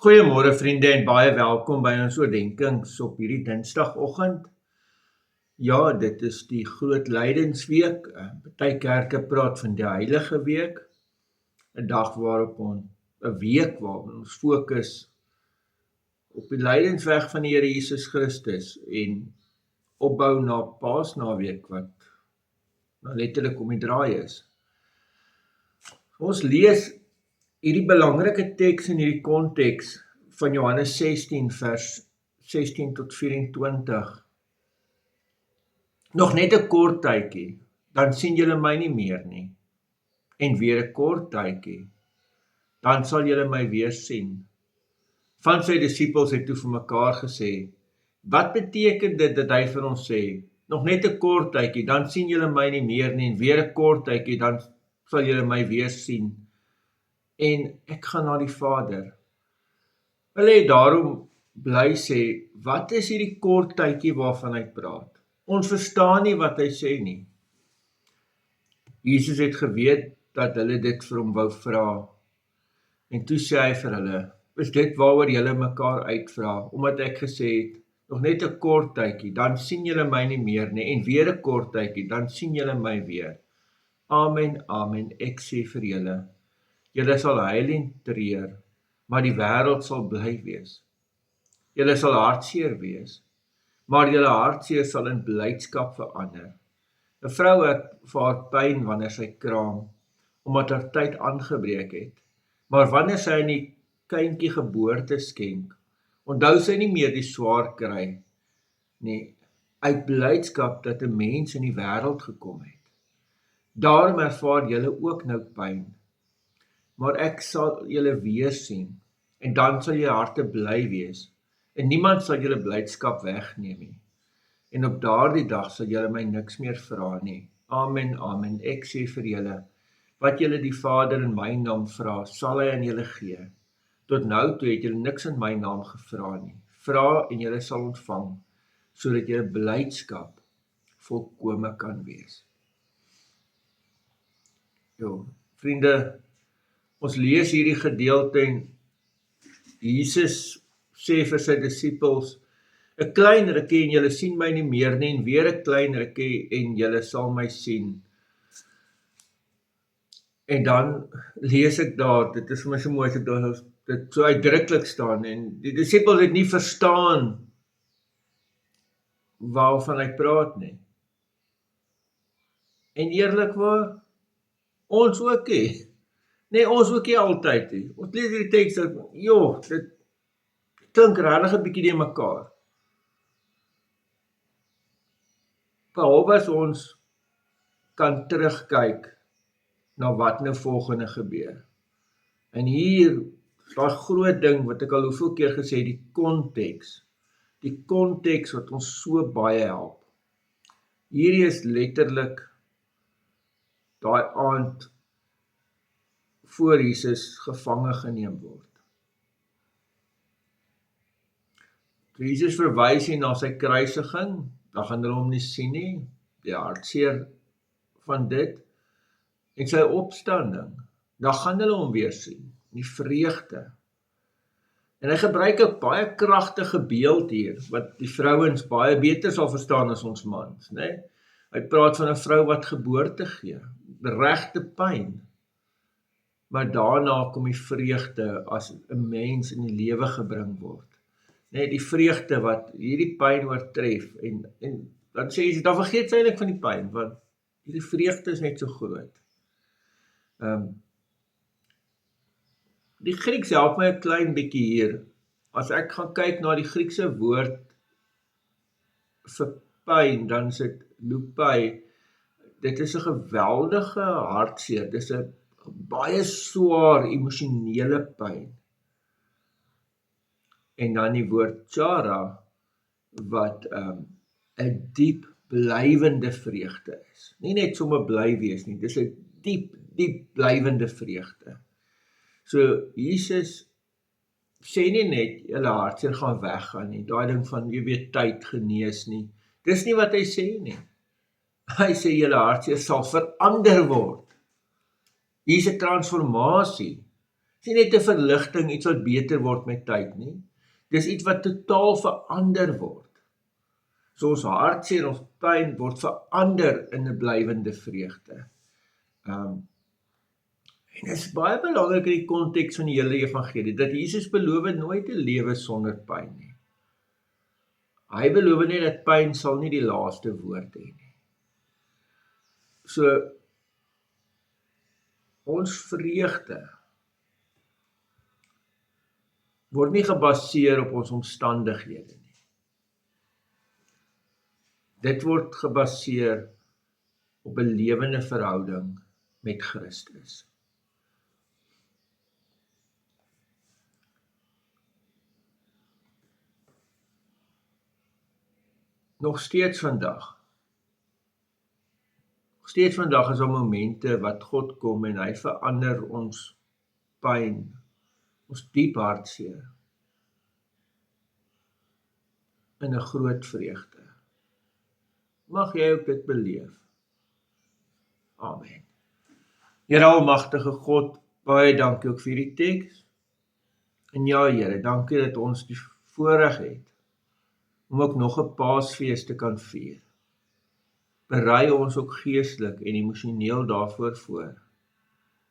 Goeiemôre vriende en baie welkom by ons oordenkings op hierdie Dinsdagoggend. Ja, dit is die groot lydensweek. Party kerke praat van die heilige week, 'n dag waarop ons 'n week waarop ons fokus op die lydensweg van die Here Jesus Christus en opbou na Paasnaweek wat nou letterlik om die draai is. Ons lees hierdie belangrike teks in hierdie konteks van Johannes 16 vers 16 tot 24. Nog net 'n kort tydjie, dan sien julle my nie meer nie. En weer 'n kort tydjie, dan sal julle my weer sien. Van sy disippels het toe vir mekaar gesê, wat beteken dit dat hy vir ons sê, nog net 'n kort tydjie, dan sien julle my nie meer nie, en weer 'n kort tydjie, dan sal julle my weer sien. En ek gaan na die Vader. Hulle het daarom bly sê, wat is hierdie kort tydjie waarvan hy praat? Ons verstaan nie wat hy sê nie. Jesus het geweet dat hulle dit vir hom wou vra. En toe sê hy vir hulle, is dit waaroor julle mekaar uitvra, omdat ek gesê het, nog net 'n kort tydjie, dan sien julle my nie meer nie, en weer 'n kort tydjie, dan sien julle my weer. Amen, amen, ek sê vir julle, julle sal huil en treur, maar die wêreld sal bly wees. Julle sal hartseer wees, maar julle hartseer sal in blydskap verander. 'n Vrou het vir haar pyn wanneer sy kraam, omdat haar tyd aangebreek het. Maar wanneer sy aan die kindjie geboorte skenk, onthou sy nie meer die swaar kry nie, uit blydskap dat 'n mens in die wêreld gekom het. Daarom ervaar julle ook nou pyn. Maar ek sal julle weer sien, en dan sal julle harte bly wees, en niemand sal julle blydskap wegneem nie. En op daardie dag sal julle my niks meer vra nie. Amen, amen, ek sê vir julle, wat julle die Vader in my naam vra, sal hy aan julle gee. Tot nou toe het julle niks in my naam gevra nie. Vra en julle sal ontvang, sodat julle blydskap volkome kan wees. Vriende, ons lees hierdie gedeelte en Jesus sê vir sy disippels, 'n klein rukkie en julle sien my nie meer nie, en weer 'n klein rukkie en julle sal my sien. En dan lees ek daar, dit is vir my so mooi as ek daar dit so uitdruklik staan, en die disippels het nie verstaan waarvan hy praat nie. En eerlikwaar, ons ook nie. Nee, ons ook nie altyd nie. Ons lees hierdie teks dat, dit klink regtig 'n bietjie die mekaar. Behalwe as ons kan terugkyk na wat nou volgende gebeur. En hier, daai groot ding wat ek al hoeveel keer gesê het, die konteks wat ons so baie help. Hierdie is letterlik daai aand voor Jesus gevange geneem word. Toe Jesus verwys hier na sy kruisiging, dan gaan hulle hom nie sien nie, die hartseer van dit, en sy opstanding, dan gaan hulle hom weer sien, die vreugde. En hy gebruik 'n baie kragtige beeld hier, wat die vrouens baie beter sal verstaan as ons mans, né? Hy praat van 'n vrou wat geboorte gee, regte pyn, maar daarna kom die vreugde as 'n mens in die lewe gebring word. Nee, die vreugde wat hierdie pyn oortref, en dan sê jy, dan vergeet sy eintlik van die pyn, want hierdie vreugde is net so groot. Die Grieks help my 'n klein bietjie hier. As ek gaan kyk na die Griekse woord vir pyn, dan is dit lupai. Dit is 'n geweldige hartseer, dit is 'n baie swaar emosionele pyn. En dan die woord chara, wat 'n diep blywende vreugde is. Nie net sommer bly wees nie, dis 'n diep blywende vreugde. So Jesus sê nie net, julle hartseer gaan weggaan nie, daai ding van, jy weet, tyd genees nie. Dis nie wat hy sê nie. Hy sê, julle hartseer sal verander word. Hier's 'n transformasie. Dis nie net 'n verligting, iets wat beter word met tyd nie. Dis iets wat totaal verander word. So ons hartseer, ons pyn word verander in 'n blywende vreugde. En dit is baie belangrik in die konteks van die hele evangelie, dat Jesus beloof nooit 'n lewe sonder pyn nie. Hy beloof nie dat pyn sal nie die laaste woord hê nie. So, ons vreugde word nie gebaseer op ons omstandighede nie. Dit word gebaseer op 'n lewende verhouding met Christus. Nog steeds vandag is daar momente wat God kom en hy verander ons pyn, ons diep hartseer in 'n groot vreugde. Mag jy ook dit beleef. Amen. Here almagtige God, baie dankie ook vir die teks. En ja Here, dankie dat ons die voorreg het om ook nog 'n Paasfees te kan vier. Berei ons ook geestelik en emosioneel daarvoor voor.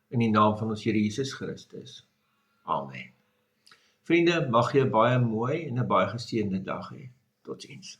In die naam van ons Here Jesus Christus. Amen. Vriende, mag jy 'n baie mooi en 'n baie geseënde dag hê. Totsiens.